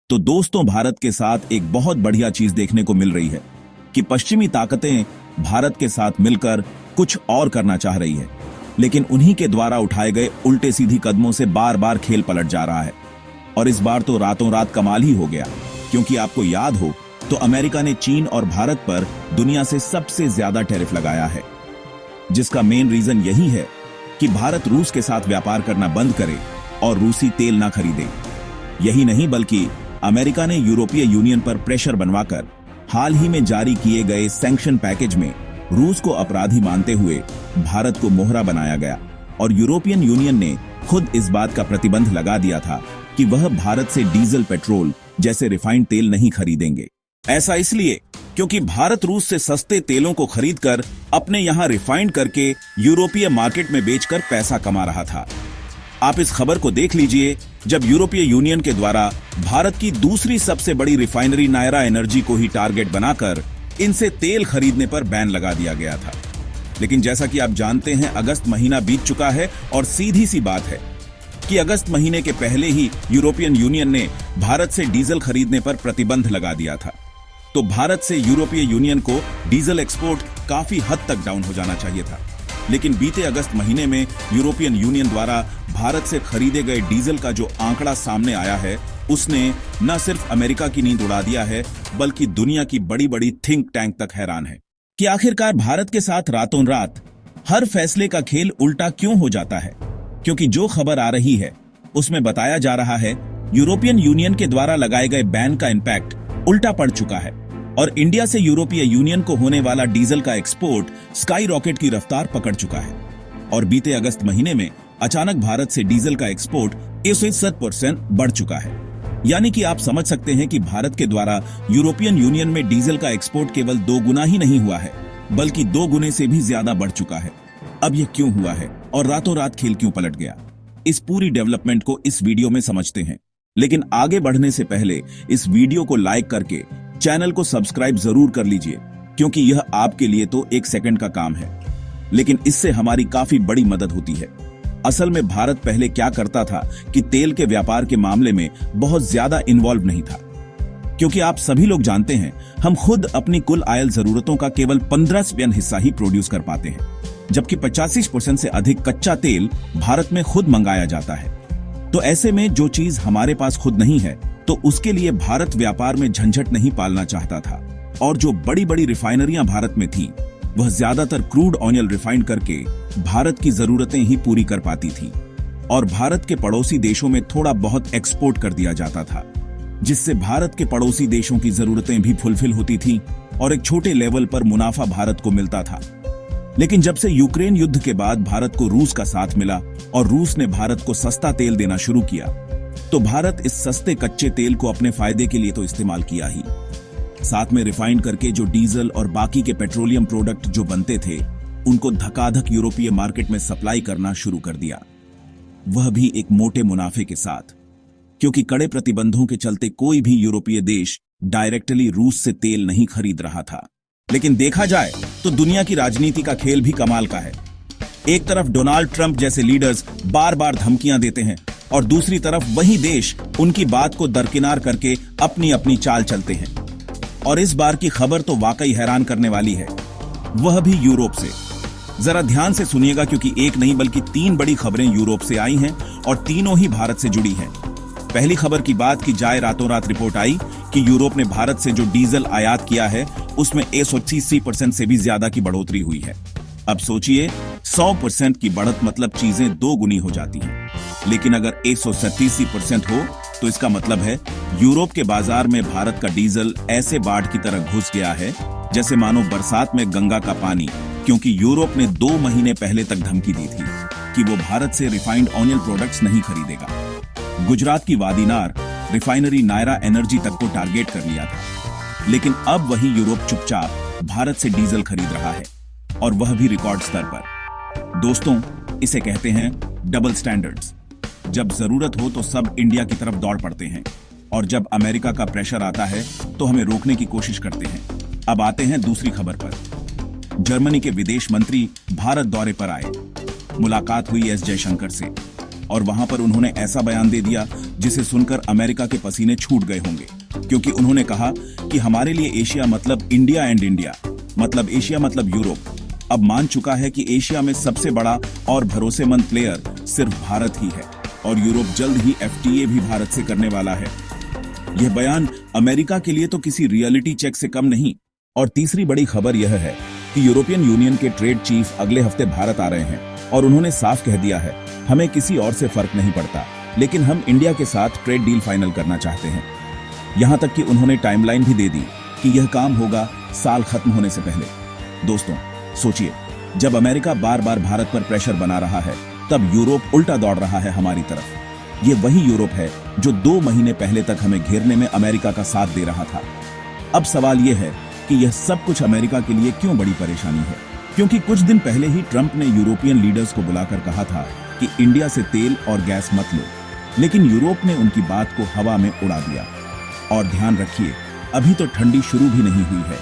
तो दोस्तों, भारत के साथ एक बहुत बढ़िया चीज देखने को मिल रही है कि पश्चिमी ताकतें भारत के साथ मिलकर कुछ और करना चाह रही है, लेकिन उन्हीं के द्वारा उठाए गए उल्टे सीधी कदमों से बार बार खेल पलट जा रहा है। और इस बार तो रातों रात कमाल ही हो गया, क्योंकि आपको याद हो तो अमेरिका ने चीन और भारत पर दुनिया से सबसे ज्यादा टैरिफ लगाया है, जिसका मेन रीजन यही है कि भारत रूस के साथ व्यापार करना बंद करे और रूसी तेल ना खरीदे। यही नहीं, बल्कि अमेरिका ने यूरोपीय यूनियन पर प्रेशर बनवाकर हाल ही में जारी किए गए सैंक्शन पैकेज में रूस को अपराधी मानते हुए भारत को मोहरा बनाया गया। और यूरोपियन यूनियन ने खुद इस बात का प्रतिबंध लगा दिया था कि वह भारत से डीजल, पेट्रोल जैसे रिफाइंड तेल नहीं खरीदेंगे। ऐसा इसलिए क्योंकि भारत रूस से सस्ते तेलों को खरीदकर अपने यहां रिफाइंड करके यूरोपीय मार्केट में बेचकर पैसा कमा रहा था। आप इस खबर को देख लीजिए, जब यूरोपीय यूनियन के द्वारा भारत की दूसरी सबसे बड़ी रिफाइनरी नायरा एनर्जी को ही टारगेट बनाकर इनसे तेल खरीदने पर बैन लगा दिया गया था। लेकिन जैसा कि आप जानते हैं, अगस्त महीना बीत चुका है और सीधी सी बात है कि अगस्त महीने के पहले ही यूरोपियन यूनियन ने भारत से डीजल खरीदने पर प्रतिबंध लगा दिया था। तो भारत से यूरोपीय यूनियन को डीजल एक्सपोर्ट काफी हद तक डाउन हो जाना चाहिए था। लेकिन बीते अगस्त महीने में यूरोपियन यूनियन द्वारा भारत से खरीदे गए डीजल का जो आंकड़ा सामने आया है, उसने न सिर्फ अमेरिका की नींद उड़ा दिया है, बल्कि दुनिया की बड़ी बड़ी थिंक टैंक तक हैरान है कि आखिरकार भारत के साथ रातों रात हर फैसले का खेल उल्टा क्यों हो जाता है। क्योंकि जो खबर आ रही है उसमें बताया जा रहा है यूरोपियन यूनियन के द्वारा लगाए गए बैन का इंपैक्ट उल्टा पड़ चुका है और इंडिया से यूरोपीय यूनियन को होने वाला डीजल का एक्सपोर्ट स्काई रॉकेट की रफ्तार पकड़ चुका है। और बीते अगस्त महीने में अचानक भारत से डीजल का एक्सपोर्ट 107% बढ़ चुका है। यानी कि आप समझ सकते हैं कि भारत के द्वारा यूरोपियन यूनियन में डीजल का एक्सपोर्ट केवल 2 गुना ही नहीं हुआ है, बल्कि 2 गुने से भी ज्यादा बढ़ चुका है। अब यह क्यों हुआ है और रातों रात खेल क्यों पलट गया, इस पूरी डेवलपमेंट को इस वीडियो में समझते हैं। लेकिन आगे बढ़ने से पहले इस वीडियो को लाइक करके चैनल को सब्सक्राइब जरूर कर लीजिए, क्योंकि यह आपके लिए तो 1 सेकंड का काम है, लेकिन इससे हमारी काफी बड़ी मदद होती है। असल में भारत पहले क्या करता था कि तेल के व्यापार के मामले में बहुत ज्यादा इन्वॉल्व नहीं था, क्योंकि आप सभी लोग जानते हैं हम खुद अपनी कुल आयल जरूरतों का केवल 15% हिस्सा ही प्रोड्यूस कर पाते हैं, जबकि 85% से अधिक कच्चा तेल भारत में खुद मंगाया जाता है। तो ऐसे में जो चीज हमारे पास खुद नहीं है, तो उसके लिए भारत व्यापार में झंझट नहीं पालना चाहता था। और जो बड़ी बड़ी रिफाइनरियां भारत में थी, वह ज्यादातर क्रूड ऑयल रिफाइंड करके भारत की जरूरतें ही पूरी कर पाती थी और भारत के पड़ोसी देशों में थोड़ा बहुत एक्सपोर्ट कर दिया जाता था, जिससे भारत के पड़ोसी देशों की जरूरतें भी फुलफिल होती थी और एक छोटे लेवल पर मुनाफा भारत को मिलता था। लेकिन जब से यूक्रेन युद्ध के बाद भारत को रूस का साथ मिला और रूस ने भारत को सस्ता तेल देना शुरू किया, तो भारत इस सस्ते कच्चे तेल को अपने फायदे के लिए तो इस्तेमाल किया ही, साथ में रिफाइंड करके जो डीजल और बाकी के पेट्रोलियम प्रोडक्ट जो बनते थे, उनको धकाधक यूरोपीय मार्केट में सप्लाई करना शुरू कर दिया, वह भी एक मोटे मुनाफे के साथ। क्योंकि कड़े प्रतिबंधों के चलते कोई भी यूरोपीय देश डायरेक्टली रूस से तेल नहीं खरीद रहा था। लेकिन देखा जाए तो दुनिया की राजनीति का खेल भी कमाल का है। एक तरफ डोनाल्ड ट्रंप जैसे लीडर्स बार बार धमकियां देते हैं और दूसरी तरफ वही देश उनकी बात को दरकिनार करके अपनी अपनी चाल चलते हैं। और इस बार की खबर तो वाकई हैरान करने वाली है, वह भी यूरोप से। जरा ध्यान से सुनिएगा, क्योंकि एक नहीं बल्कि 3 बड़ी खबरें यूरोप से आई हैं और तीनों ही भारत से जुड़ी हैं। पहली खबर की बात की जाए, रातों रात रिपोर्ट आई कि यूरोप ने भारत से जो डीजल आयात किया है, उसमें 180% से भी ज्यादा की बढ़ोतरी हुई है। अब सोचिए, 100% की बढ़त मतलब चीजें 2 गुनी हो जाती हैं। लेकिन अगर 137% हो तो इसका मतलब है यूरोप के बाजार में भारत का डीजल ऐसे बाढ़ की तरह घुस गया है जैसे मानो बरसात में गंगा का पानी। क्योंकि यूरोप ने 2 महीने पहले तक धमकी दी थी कि वो भारत से रिफाइंड ऑयल प्रोडक्ट्स नहीं खरीदेगा। गुजरात की वादीनार रिफाइनरी नायरा एनर्जी तक को टारगेट कर लिया था। लेकिन अब वही यूरोप चुपचाप भारत से डीजल खरीद रहा है, और वह भी रिकॉर्ड स्तर पर। दोस्तों, इसे कहते हैं डबल स्टैंडर्ड्स। जब जरूरत हो तो सब इंडिया की तरफ दौड़ पड़ते हैं, और जब अमेरिका का प्रेशर आता है तो हमें रोकने की कोशिश करते हैं। अब आते हैं दूसरी खबर पर। जर्मनी के विदेश मंत्री भारत दौरे पर आए। मुलाकात हुई एस जयशंकर से। और वहां पर उन्होंने ऐसा बयान दे दिया जिसे सुनकर अमेरिका के पसीने छूट गए होंगे, क्योंकि उन्होंने कहा कि हमारे लिए एशिया मतलब इंडिया एंड इंडिया मतलब एशिया मतलब यूरोप अब मान चुका है कि एशिया में सबसे बड़ा और भरोसेमंद प्लेयर सिर्फ भारत ही है और यूरोप जल्द ही एफटीए भी भारत से करने वाला है। यह बयान अमेरिका के लिए तो किसी रियलिटी चेक से कम नहीं। और तीसरी बड़ी खबर यह है कि यूरोपियन यूनियन के ट्रेड चीफ अगले हफ्ते भारत आ रहे हैं और उन्होंने साफ कह दिया है, हमें किसी और से फर्क नहीं पड़ता, लेकिन हम इंडिया के साथ ट्रेड डील फाइनल करना चाहते हैं। यहां तक कि उन्होंने टाइमलाइन भी दे दी कि यह काम होगा साल खत्म होने से पहले। दोस्तों सोचिए, जब अमेरिका बार बार भारत पर प्रेशर बना रहा है, तब यूरोप उल्टा दौड़ रहा है हमारी तरफ। ये वही यूरोप है जो 2 महीने पहले तक हमें घेरने में अमेरिका का साथ दे रहा था। अब सवाल यह है कि यह सब कुछ अमेरिका के लिए क्यों बड़ी परेशानी है, क्योंकि कुछ दिन पहले ही ट्रंप ने यूरोपियन लीडर्स को बुलाकर कहा था कि इंडिया से तेल और गैस मत लो, लेकिन यूरोप ने उनकी बात को हवा में उड़ा दिया। और ध्यान रखिए, अभी तो ठंडी शुरू भी नहीं हुई है।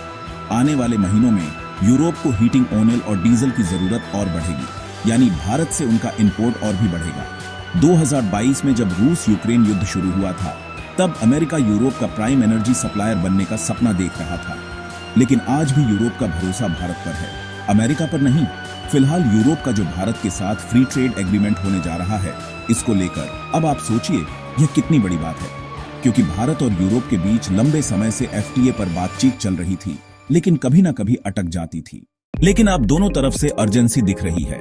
आने वाले महीनों में यूरोप को हीटिंग ऑयल और डीजल की जरूरत और बढ़ेगी, यानी भारत से उनका इंपोर्ट और भी बढ़ेगा। 2022 में जब रूस यूक्रेन युद्ध शुरू हुआ था, तब अमेरिका यूरोप का प्राइम एनर्जी सप्लायर बनने का सपना देख रहा था, लेकिन आज भी यूरोप का भरोसा भारत पर है, अमेरिका पर नहीं। फिलहाल यूरोप का जो भारत के साथ फ्री ट्रेड एग्रीमेंट होने जा रहा है, इसको लेकर अब आप सोचिए यह कितनी बड़ी बात है, क्योंकि भारत और यूरोप के बीच लंबे समय से एफटीए पर बातचीत चल रही थी, लेकिन कभी ना कभी अटक जाती थी। लेकिन अब दोनों तरफ से अर्जेंसी दिख रही है।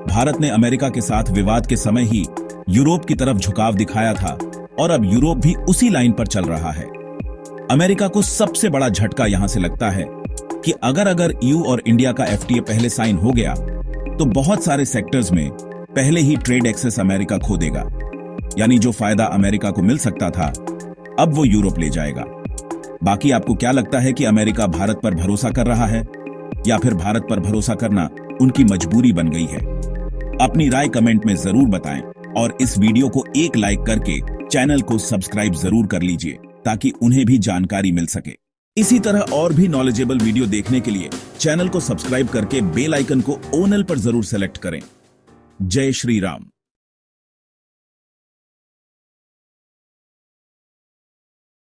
भारत ने अमेरिका के साथ विवाद के समय ही यूरोप की तरफ झुकाव दिखाया था और अब यूरोप भी उसी लाइन पर चल रहा है। अमेरिका को सबसे बड़ा झटका यहां से लगता है कि अगर ईयू और इंडिया का एफटीए पहले साइन हो गया तो बहुत सारे सेक्टर्स में पहले ही ट्रेड एक्सेस अमेरिका खो देगा, यानी जो फायदा अमेरिका को मिल सकता था अब वो यूरोप ले जाएगा। बाकी आपको क्या लगता है कि अमेरिका भारत पर भरोसा कर रहा है या फिर भारत पर भरोसा करना उनकी मजबूरी बन गई है? अपनी राय कमेंट में जरूर बताएं और इस वीडियो को एक लाइक करके चैनल को सब्सक्राइब जरूर कर लीजिए ताकि उन्हें भी जानकारी मिल सके। इसी तरह और भी नॉलेजेबल वीडियो देखने के लिए चैनल को सब्सक्राइब करके बेल आइकन को ऑल पर जरूर सेलेक्ट करें। जय श्री राम।